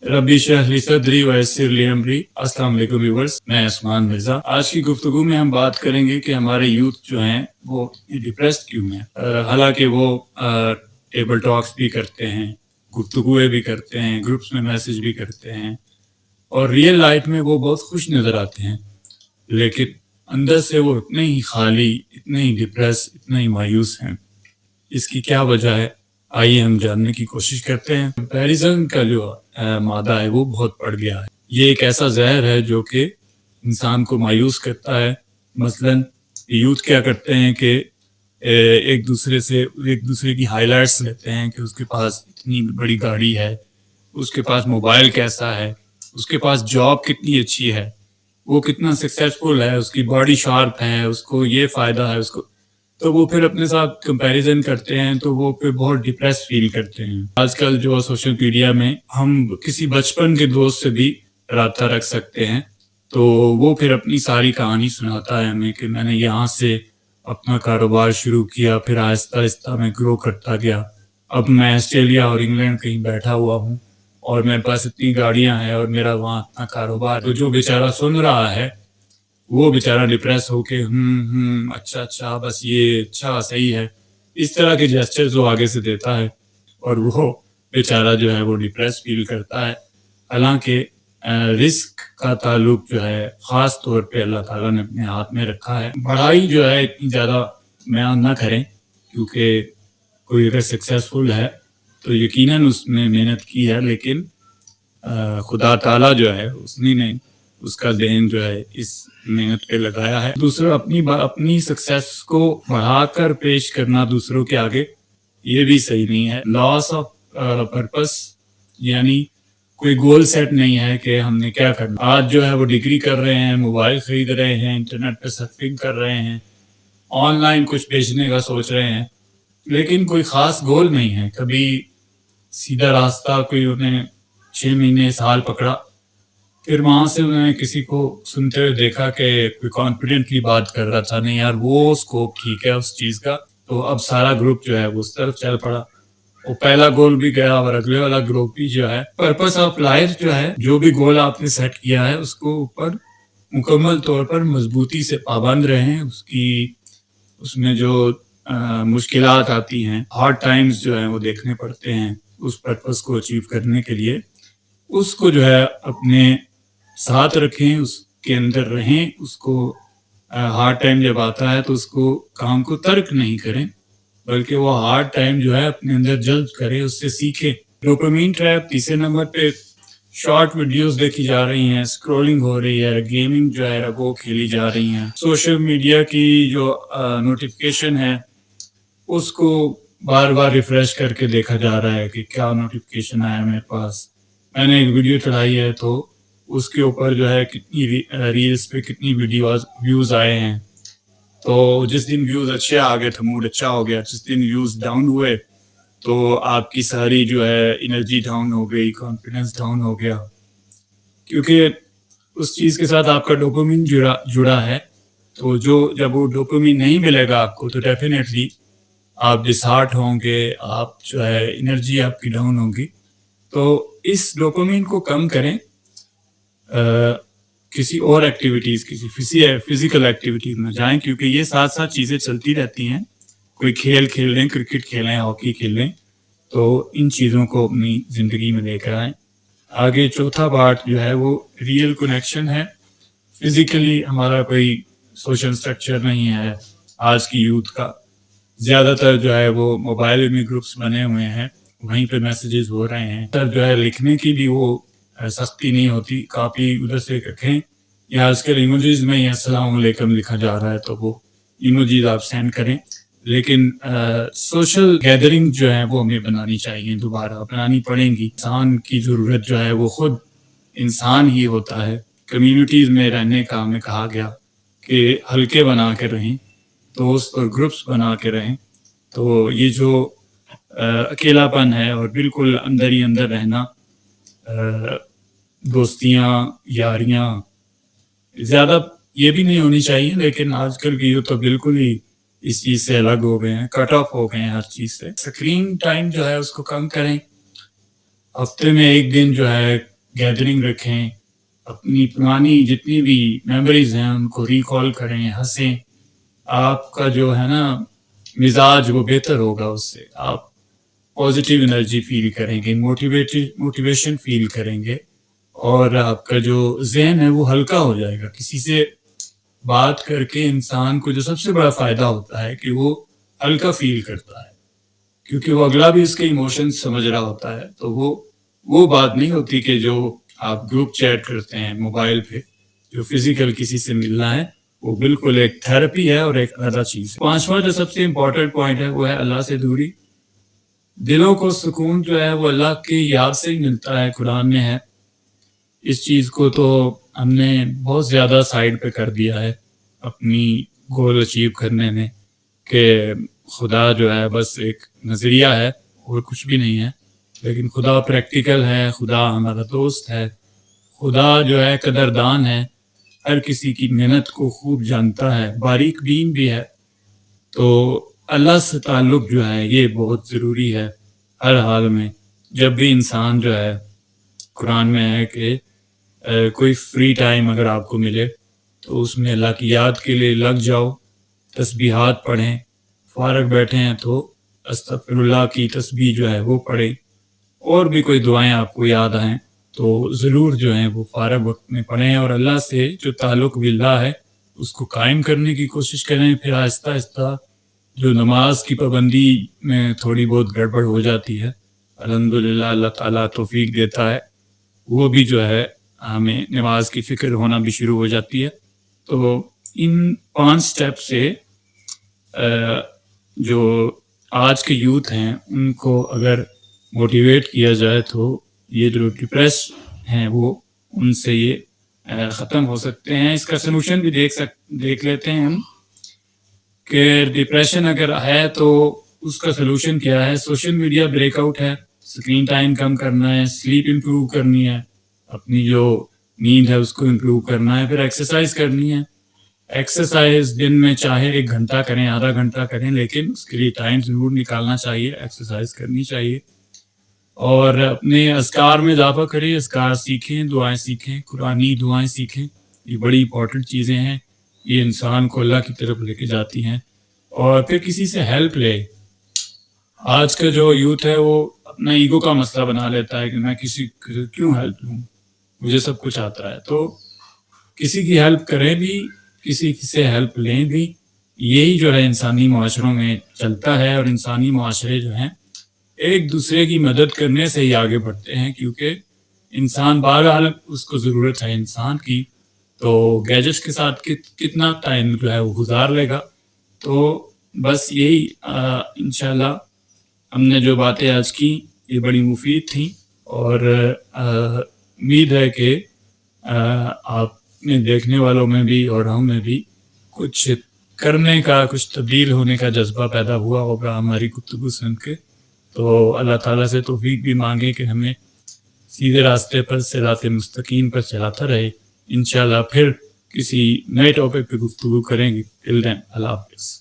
रब्बी इश्रह ली सदरी व यस्सिर ली अमरी। अस्सलाम वालेकुम व्यूअर्स, मैं उस्मान मिर्जा। आज की गुफ्तगू में हम बात करेंगे कि हमारे यूथ जो हैं वो डिप्रेस्ड क्यों हैं। हालांकि वो टेबल टॉक्स भी करते हैं, गुफ्तगुएं भी करते हैं, ग्रुप्स में मैसेज भी करते हैं और रियल लाइफ में वो बहुत खुश नज़र आते हैं, लेकिन अंदर से वो इतने ही खाली, इतने ही डिप्रेस, इतने ही मायूस हैं। इसकी क्या वजह है, आइए हम जानने की कोशिश करते हैं। कंपैरिजन का जो मादा है वो बहुत बढ़ गया है। ये एक ऐसा जहर है जो कि इंसान को मायूस करता है। मसलन यूथ क्या करते हैं कि एक दूसरे की हाइलाइट्स लेते हैं कि उसके पास इतनी बड़ी गाड़ी है, उसके पास मोबाइल कैसा है, उसके पास जॉब कितनी अच्छी है, वो कितना सक्सेसफुल है, उसकी बॉडी शार्प है, उसको ये फ़ायदा है उसको, तो वो फिर अपने साथ कंपैरिजन करते हैं, तो वो फिर बहुत डिप्रेस फील करते हैं। आजकल जो सोशल मीडिया में हम किसी बचपन के दोस्त से भी राब्ता रख सकते हैं, तो वो फिर अपनी सारी कहानी सुनाता है हमें कि मैंने यहाँ से अपना कारोबार शुरू किया, फिर आहिस्ता आहिस्ता मैं ग्रो करता गया, अब मैं ऑस्ट्रेलिया और इंग्लैंड कहीं बैठा हुआ हूँ और मेरे पास इतनी गाड़ियाँ हैं और मेरा वहाँ इतना कारोबार। तो जो बेचारा सुन रहा है वो बेचारा डिप्रेस होके अच्छा बस ये अच्छा सही है, इस तरह के जेस्चर्स वो आगे से देता है और वो बेचारा जो है वो डिप्रेस फील करता है। हालांकि रिस्क का ताल्लुक जो है ख़ास तौर पे अल्लाह ताला ने अपने हाथ में रखा है। पढ़ाई जो है इतनी ज़्यादा बयान ना करें, क्योंकि कोई अगर सक्सेसफुल है तो यकीनन उसने मेहनत की है, लेकिन खुदा ताला जो है उसने उसका ज़हन जो है इस मेहनत पे लगाया है। दूसरा, अपनी सक्सेस को बढ़ाकर पेश करना दूसरों के आगे, ये भी सही नहीं है। लॉस ऑफ पर्पस, यानी कोई गोल सेट नहीं है कि हमने क्या करना। आज जो है वो डिग्री कर रहे हैं, मोबाइल खरीद रहे हैं, इंटरनेट पे सर्फिंग कर रहे हैं, ऑनलाइन कुछ बेचने का सोच रहे हैं, लेकिन कोई ख़ास गोल नहीं है। कभी सीधा रास्ता कोई उन्हें 6 महीने साल पकड़ा, फिर वहाँ से उन्होंने किसी को सुनते हुए देखा कि कोई कॉन्फिडेंटली बात कर रहा था, नहीं यार वो स्कोप ठीक है उस चीज़ का, तो अब सारा ग्रुप जो है वो उस तरफ चल पड़ा। वो पहला गोल भी गया और अगले वाला ग्रुप भी जो है। पर्पस ऑफ लाइफ जो है, जो भी गोल आपने सेट किया है उसको ऊपर मुकम्मल तौर पर मजबूती से पाबंद रहें। उसमें जो मुश्किलात आती हैं, हार्ड टाइम्स जो हैं वो देखने पड़ते हैं उस पर्पस को अचीव करने के लिए, उसको जो है अपने साथ रखें, उसके अंदर रहें। उसको हार्ड टाइम जब आता है तो उसको काम को तर्क नहीं करें, बल्कि वो हार्ड टाइम जो है अपने अंदर जल्द करें, उससे सीखें। डोपामाइन ट्रैप तीसरे नंबर पे। शॉर्ट वीडियोस देखी जा रही हैं, स्क्रॉलिंग हो रही है, गेमिंग जो है वो खेली जा रही हैं, सोशल मीडिया की जो नोटिफिकेशन है उसको बार बार रिफ्रेश करके देखा जा रहा है कि क्या नोटिफिकेशन आया मेरे पास। मैंने एक वीडियो चढ़ाई है तो उसके ऊपर जो है कितनी रील्स पे कितनी व्यूज़ आए हैं। तो जिस दिन व्यूज़ अच्छे आ गए तो मूड अच्छा हो गया, जिस दिन व्यूज़ डाउन हुए तो आपकी सारी जो है एनर्जी डाउन हो गई, कॉन्फिडेंस डाउन हो गया, क्योंकि उस चीज़ के साथ आपका डोपामाइन जुड़ा है। तो जब वो डोपामाइन नहीं मिलेगा आपको तो डेफिनेटली आप डिसहार्ट होंगे, आप जो है एनर्जी आपकी डाउन होगी। तो इस डोपामाइन को कम करें, किसी और एक्टिविटीज़, किसी फिजिकल एक्टिविटीज़ में जाएं, क्योंकि ये साथ साथ चीज़ें चलती रहती हैं। कोई खेल खेल लें, क्रिकेट खेलें, हॉकी खेल लें, तो इन चीज़ों को अपनी ज़िंदगी में लेकर आएँ। आगे चौथा पार्ट जो है वो रियल कनेक्शन है। फिज़िकली हमारा कोई सोशल स्ट्रक्चर नहीं है आज की यूथ का। ज़्यादातर जो है वो मोबाइल में ग्रुप्स बने हुए हैं, वहीं पे मैसेजेस हो रहे हैं। तब जो है लिखने की भी वो सख्ती नहीं होती, काफ़ी उधर से रखें, या आजकल इमोजीज में ही अस्सलाम वालेकुम लिखा जा रहा है तो वो इमोजीज आप सेंड करें। लेकिन सोशल गैदरिंग जो है वो हमें बनानी चाहिए, दोबारा बनानी पड़ेंगी। इंसान की ज़रूरत जो है वो खुद इंसान ही होता है। कम्युनिटीज़ में रहने का हमें कहा गया कि हल्के बना के रहें, दोस्त और ग्रुप्स बना के रहें। तो ये जो अकेलापन है और बिल्कुल अंदर ही अंदर रहना, दोस्तियाँ, यारियाँ ज़्यादा ये भी नहीं होनी चाहिए, लेकिन आजकल की यूथ तो बिल्कुल ही इस चीज़ से अलग हो गए हैं, कट ऑफ हो गए हैं हर चीज़ से। स्क्रीन टाइम जो है उसको कम करें। हफ्ते में एक दिन जो है گیدرنگ رکھیں, اپنی پرانی جتنی بھی میموریز ہیں ان کو ریکال کریں, ہنسیں. آپ کا جو ہے نا مزاج وہ بہتر ہوگا, اس سے آپ پازیٹیو انرجی فیل کریں گے, موٹیویشن فیل کریں گے, اور آپ کا جو ذہن ہے وہ ہلکا ہو جائے گا. کسی سے بات کر کے انسان کو جو سب سے بڑا فائدہ ہوتا ہے کہ وہ ہلکا فیل کرتا ہے, کیونکہ وہ اگلا بھی اس کے ایموشنز سمجھ رہا ہوتا ہے. تو وہ بات نہیں ہوتی کہ جو آپ گروپ چیٹ کرتے ہیں موبائل پہ, جو فزیکل کسی سے ملنا ہے وہ بالکل ایک تھراپی ہے اور ایک علیحدہ چیز ہے. پانچواں جو سب سے امپورٹنٹ پوائنٹ ہے وہ ہے اللہ سے دوری. دلوں کو سکون جو ہے وہ اللہ کی یاد سے ہی ملتا ہے, قرآن میں ہے. اس چیز کو تو ہم نے بہت زیادہ سائڈ پہ کر دیا ہے اپنی گول اچیو کرنے میں, کہ خدا جو ہے بس ایک نظریہ ہے اور کچھ بھی نہیں ہے. لیکن خدا پریکٹیکل ہے, خدا ہمارا دوست ہے, خدا جو ہے قدردان ہے, ہر کسی کی محنت کو خوب جانتا ہے, باریک بین بھی ہے. تو اللہ سے تعلق جو ہے یہ بہت ضروری ہے ہر حال میں. جب بھی انسان جو ہے, قرآن میں ہے کہ کوئی فری ٹائم اگر آپ کو ملے تو اس میں اللہ کی یاد کے لیے لگ جاؤ, تسبیحات پڑھیں. فارغ بیٹھے ہیں تو استغفر اللہ کی تسبیح جو ہے وہ پڑھیں, اور بھی کوئی دعائیں آپ کو یاد آئیں تو ضرور جو ہیں وہ فارغ وقت میں پڑھیں, اور اللہ سے جو تعلق باللہ ہے اس کو قائم کرنے کی کوشش کریں. پھر آہستہ آہستہ جو نماز کی پابندی میں تھوڑی بہت گڑبڑ ہو جاتی ہے, الحمدللہ اللہ تعالیٰ توفیق دیتا ہے, وہ بھی جو ہے ہمیں نماز کی فکر ہونا بھی شروع ہو جاتی ہے. تو ان 5 سٹیپ سے جو آج کے یوتھ ہیں ان کو اگر موٹیویٹ کیا جائے تو یہ جو ڈپریس ہیں وہ ان سے یہ ختم ہو سکتے ہیں. اس کا سلوشن بھی دیکھ لیتے ہیں ہم کہ ڈپریشن اگر ہے تو اس کا سلوشن کیا ہے. سوشل میڈیا بریک آؤٹ ہے, اسکرین ٹائم کم کرنا ہے, سلیپ امپروو کرنی ہے, اپنی جو نیند ہے اس کو امپروو کرنا ہے, پھر ایکسرسائز کرنی ہے. ایکسرسائز دن میں چاہے 1 گھنٹہ کریں, آدھا گھنٹہ کریں, لیکن اس کے لیے ٹائم ضرور نکالنا چاہیے, ایکسرسائز کرنی چاہیے. اور اپنے اذکار میں اضافہ کریں, اذکار سیکھیں, دعائیں سیکھیں, قرآنی دعائیں سیکھیں. یہ بڑی امپورٹنٹ چیزیں ہیں, یہ انسان کو اللہ کی طرف لے کے جاتی ہیں. اور پھر کسی سے ہیلپ لے. آج کا جو یوتھ ہے وہ اپنا ایگو کا مسئلہ بنا لیتا ہے کہ میں کسی کیوں ہیلپ لوں, مجھے سب کچھ آتا ہے. تو کسی کی ہیلپ کریں بھی, کسی سے ہیلپ لیں بھی. یہی جو ہے انسانی معاشروں میں چلتا ہے, اور انسانی معاشرے جو ہیں ایک دوسرے کی مدد کرنے سے ہی آگے بڑھتے ہیں, کیونکہ انسان بہرحال اس کو ضرورت ہے انسان کی. تو گیجٹس کے ساتھ کتنا ٹائم جو ہے وہ گزار لے گا. تو بس یہی انشاءاللہ ہم نے جو باتیں آج کی یہ بڑی مفید تھیں, اور امید ہے کہ آپ نے دیکھنے والوں میں بھی اور ہم میں بھی کچھ کرنے کا, کچھ تبدیل ہونے کا جذبہ پیدا ہوا ہوگا ہماری گفتگو سن کے. تو اللہ تعالیٰ سے توفیق بھی مانگیں کہ ہمیں سیدھے راستے پر, صراط مستقیم پر چلاتا رہے. انشاءاللہ پھر کسی نئے ٹاپک پہ گفتگو کریں گے. ٹل دین اللہ حافظ.